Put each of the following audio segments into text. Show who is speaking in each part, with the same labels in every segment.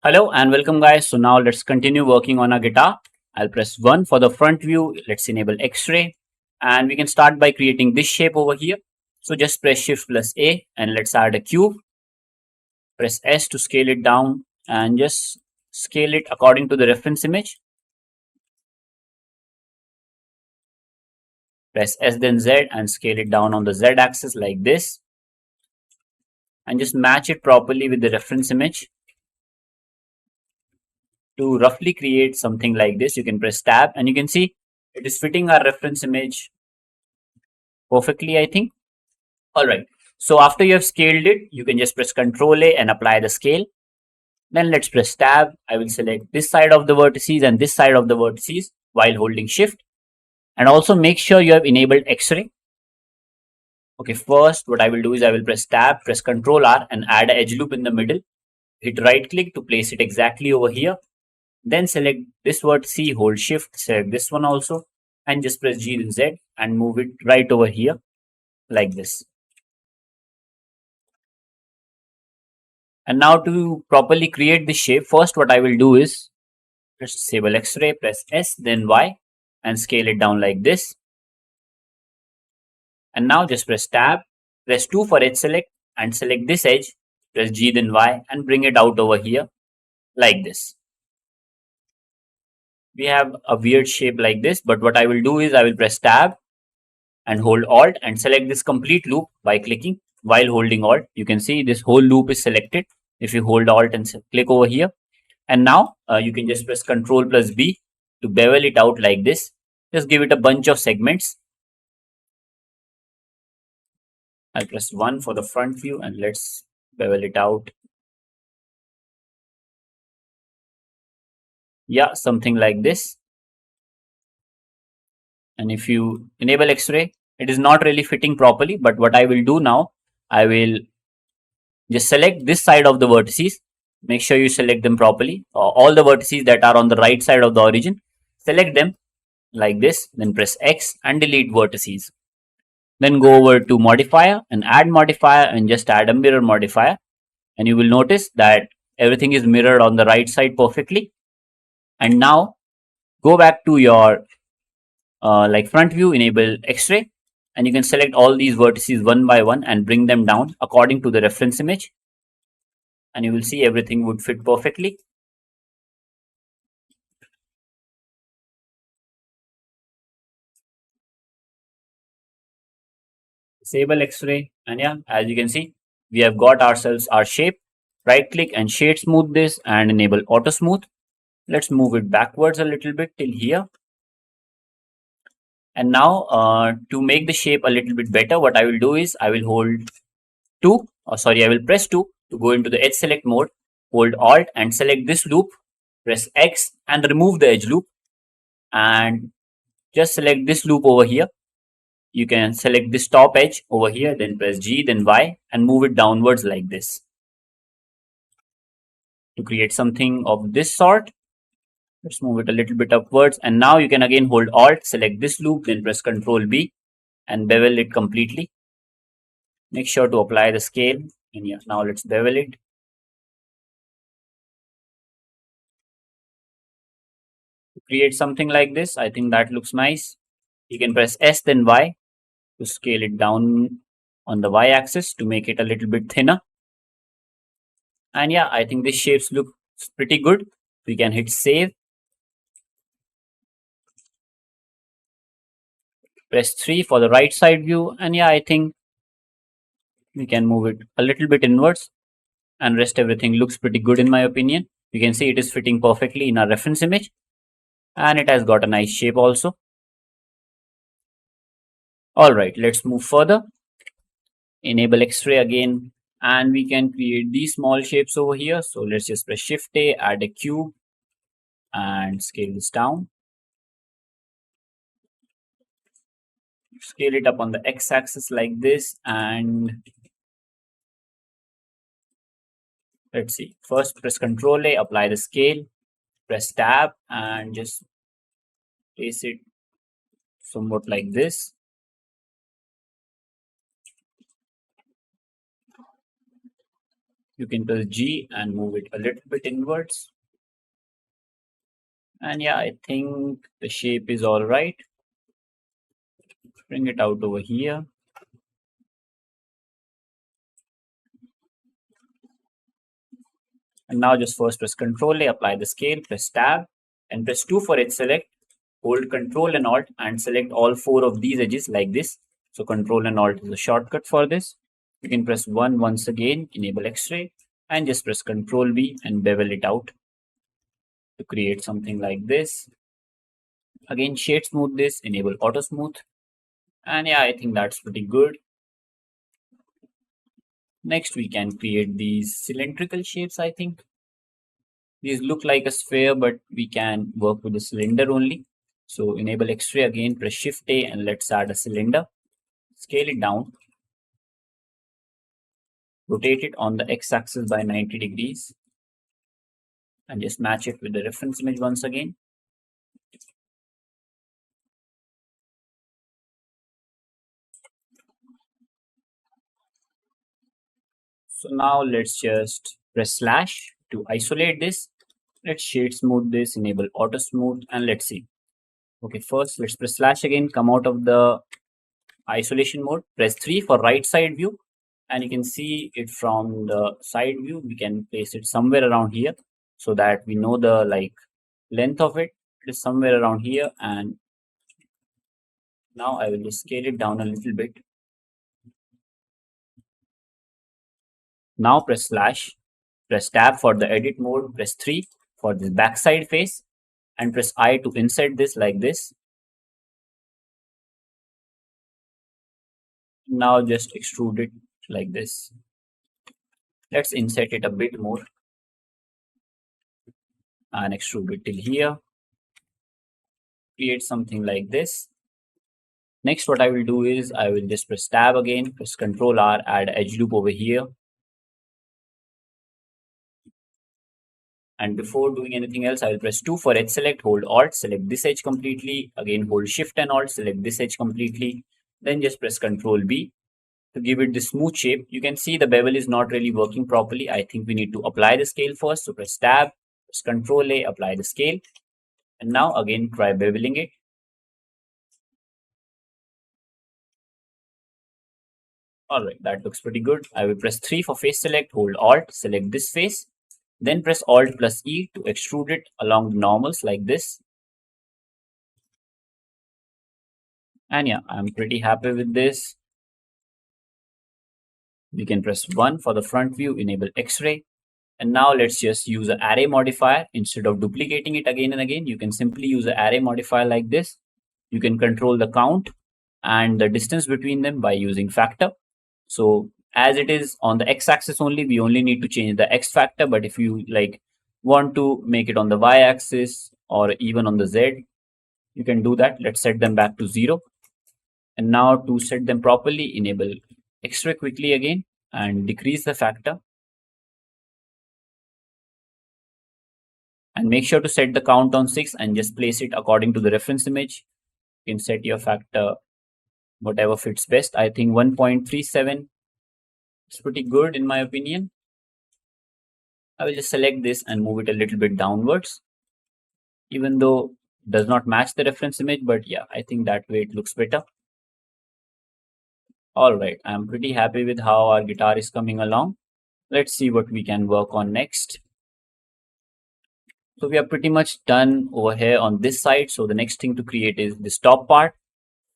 Speaker 1: Hello and welcome guys. So now let's continue working on our guitar. I'll press 1 for the front view. Let's enable X-ray and we can start by creating this shape over here. So just press Shift plus A and let's add a cube. Press S to scale it down and just scale it according to the reference image. Press S then Z and scale it down on the Z axis like this. And just match it properly with the reference image. To roughly create something like this, you can press tab and you can see it is fitting our reference image perfectly, I think. Alright, so after you have scaled it, you can just press Ctrl A and apply the scale. Then let's press tab. I will select this side of the vertices and this side of the vertices while holding shift. And also make sure you have enabled X-ray. Okay, first what I will do is I will press tab, press Ctrl R and add an edge loop in the middle. Hit right click to place it exactly over here. Then select this vertex, hold shift, select this one also and just press G and Z and move it right over here like this. And now to properly create this shape, first what I will do is press disable X-ray, press S, then Y and scale it down like this. And now just press tab, press 2 for edge select and select this edge, press G then Y and bring it out over here like this. We have a weird shape like this, but what I will do is I will press tab and hold Alt and select this complete loop by clicking while holding Alt. You can see this whole loop is selected if you hold Alt and click over here. And now you can just press Ctrl plus B to bevel it out like this. Just give it a bunch of segments. I'll press 1 for the front view and let's bevel it out. Yeah, something like this. And if you enable X-ray, it is not really fitting properly. But what I will do now, I will just select this side of the vertices. Make sure you select them properly. All the vertices that are on the right side of the origin, select them like this. Then press X and delete vertices. Then go over to modifier and add modifier and just add a mirror modifier. And you will notice that everything is mirrored on the right side perfectly. And now go back to your front view, enable X-ray, and you can select all these vertices one by one and bring them down according to the reference image. And you will see everything would fit perfectly. Disable X-ray, and yeah, as you can see, we have got ourselves our shape. Right click and shade smooth this and enable auto smooth. Let's move it backwards a little bit till here. And now to make the shape a little bit better, what I will do is I will hold 2, I will press 2 to go into the edge select mode, hold Alt and select this loop, press X and remove the edge loop and just select this loop over here. You can select this top edge over here, then press G, then Y and move it downwards like this. To create something of this sort, let's move it a little bit upwards and now you can again hold Alt, select this loop, then press Ctrl B and bevel it completely. Make sure to apply the scale and yeah, now let's bevel it. To create something like this, I think that looks nice. You can press S then Y to scale it down on the Y axis to make it a little bit thinner. And yeah, I think this shapes look pretty good. We can hit save. Press 3 for the right side view. And yeah, I think we can move it a little bit inwards and rest everything looks pretty good in my opinion. You can see it is fitting perfectly in our reference image and it has got a nice shape also. Alright, let's move further. Enable X-ray again and we can create these small shapes over here. So let's just press Shift A, add a cube and scale this down. Scale it up on the x-axis like this and let's see. First press Ctrl A, apply the scale, press tab and just place it somewhat like this. You can press G and move it a little bit inwards. And yeah, I think the shape is all right. Bring it out over here. And now just first press Ctrl A, apply the scale, press Tab, and press 2 for edge select. Hold Ctrl and Alt and select all 4 of these edges like this. So Ctrl and Alt is a shortcut for this. You can press 1 once again, enable X-ray, and just press Ctrl B and bevel it out to create something like this. Again, shade smooth this, enable auto smooth. And yeah, I think that's pretty good. Next, we can create these cylindrical shapes, I think. These look like a sphere, but we can work with a cylinder only. So enable X-ray again, press Shift A, and let's add a cylinder. Scale it down. Rotate it on the X-axis by 90 degrees. And just match it with the reference image once again. So now let's just press slash to isolate this. Let's shade smooth this, enable auto smooth, and let's see. Okay, first let's press slash again, come out of the isolation mode, press 3 for right side view, and you can see it from the side view. We can place it somewhere around here so that we know the length of it. It is somewhere around here, and now I will just scale it down a little bit. Now press slash, press tab for the edit mode, press 3 for this backside face, and press I to insert this like this. Now just extrude it like this. Let's insert it a bit more and extrude it till here. Create something like this. Next, what I will do is I will just press tab again, press Ctrl R, add edge loop over here. And before doing anything else, I will press 2 for edge select, hold Alt, select this edge completely. Again, hold Shift and Alt, select this edge completely. Then just press Ctrl B to give it the smooth shape. You can see the bevel is not really working properly. I think we need to apply the scale first. So press tab, press Ctrl A, apply the scale. And now again, try beveling it. Alright, that looks pretty good. I will press 3 for face select, hold Alt, select this face. Then press Alt plus E to extrude it along the normals like this. And yeah, I'm pretty happy with this. We can press 1 for the front view, enable X-ray. And now let's just use an array modifier. Instead of duplicating it again and again, you can simply use an array modifier like this. You can control the count and the distance between them by using factor. So as it is on the x-axis only, we only need to change the x factor. But if you want to make it on the y-axis or even on the z, you can do that. Let's set them back to 0. And now to set them properly, enable X-ray quickly again and decrease the factor. And make sure to set the count on 6 and just place it according to the reference image. You can set your factor whatever fits best. I think 1.37 is pretty good in my opinion. I will just select this and move it a little bit downwards, even though it does not match the reference image, but yeah, I think that way it looks better. Alright, I'm pretty happy with how our guitar is coming along. Let's see what we can work on next. So we are pretty much done over here on this side. So the next thing to create is this top part.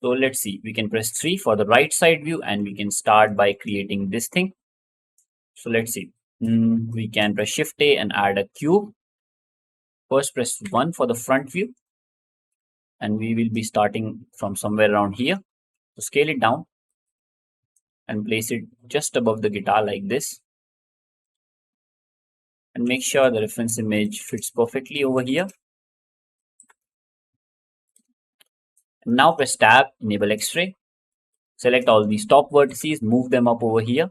Speaker 1: So let's see, we can press 3 for the right side view and we can start by creating this thing. So let's see, we can press Shift A and add a cube. First press 1 for the front view and we will be starting from somewhere around here. So scale it down and place it just above the guitar like this. And make sure the reference image fits perfectly over here. And now press tab, enable X-ray. Select all these top vertices, move them up over here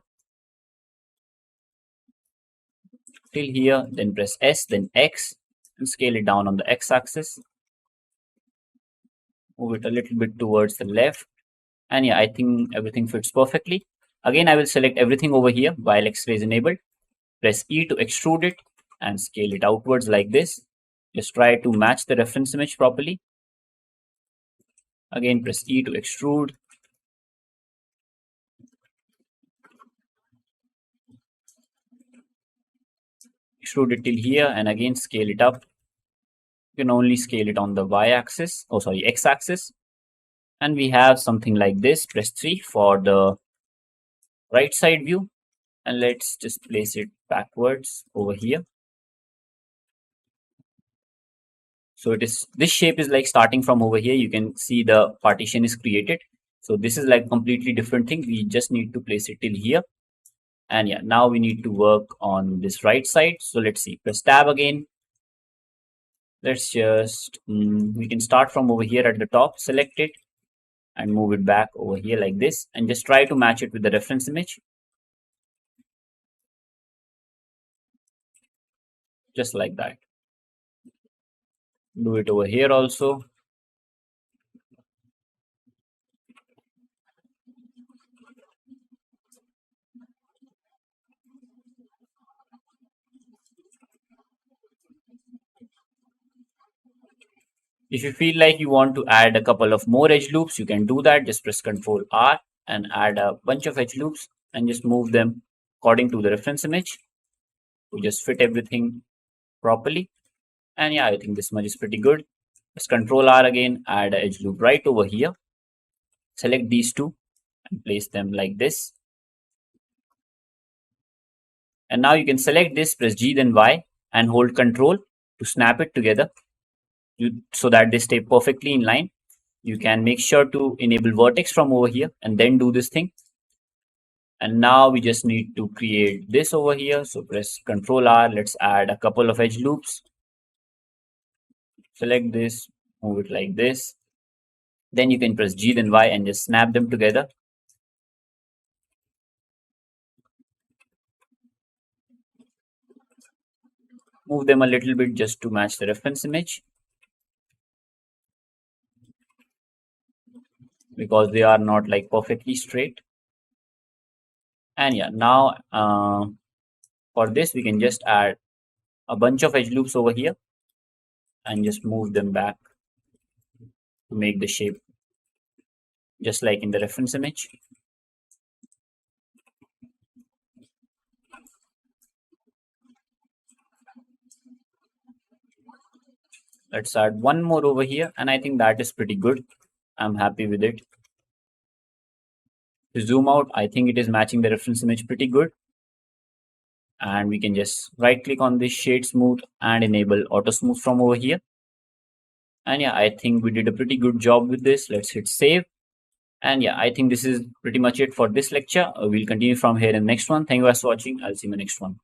Speaker 1: till here, then press S, then X, and scale it down on the X-axis. Move it a little bit towards the left. And yeah, I think everything fits perfectly. Again, I will select everything over here while X-ray is enabled. Press E to extrude it and scale it outwards like this. Just try to match the reference image properly. Again, press E to extrude. Extrude it till here and again scale it up. You can only scale it on the y-axis, x-axis. And we have something like this. Press 3 for the right side view. And let's just place it backwards over here. So this shape is like starting from over here. You can see the partition is created. So this is like completely different thing. We just need to place it till here. And yeah, now we need to work on this right side. So let's see, press tab again. Let's just, we can start from over here at the top, select it and move it back over here like this. And just try to match it with the reference image. Just like that. Do it over here also. If you feel like you want to add a couple of more edge loops, you can do that. Just press Ctrl R and add a bunch of edge loops and just move them according to the reference image to just fit everything properly. And yeah, I think this much is pretty good. Press Ctrl R again, add an edge loop right over here. Select these two and place them like this. And now you can select this, press G then Y and hold Ctrl to snap it together so that they stay perfectly in line. You can make sure to enable vertex from over here and then do this thing. And now we just need to create this over here. So press Ctrl R. Let's add a couple of edge loops. Select this, move it like this. Then you can press G then Y and just snap them together. Move them a little bit just to match the reference image, because they are not like perfectly straight. And yeah, now for this we can just add a bunch of edge loops over here and just move them back to make the shape just like in the reference image. Let's add one more over here, and I think that is pretty good. I'm happy with it. To zoom out, I think it is matching the reference image pretty good. And we can just right click on this shade smooth and enable auto smooth from over here. And yeah, I think we did a pretty good job with this. Let's hit save. And yeah, I think this is pretty much it for this lecture. We'll continue from here in the next one. Thank you guys for watching. I'll see you in the next one.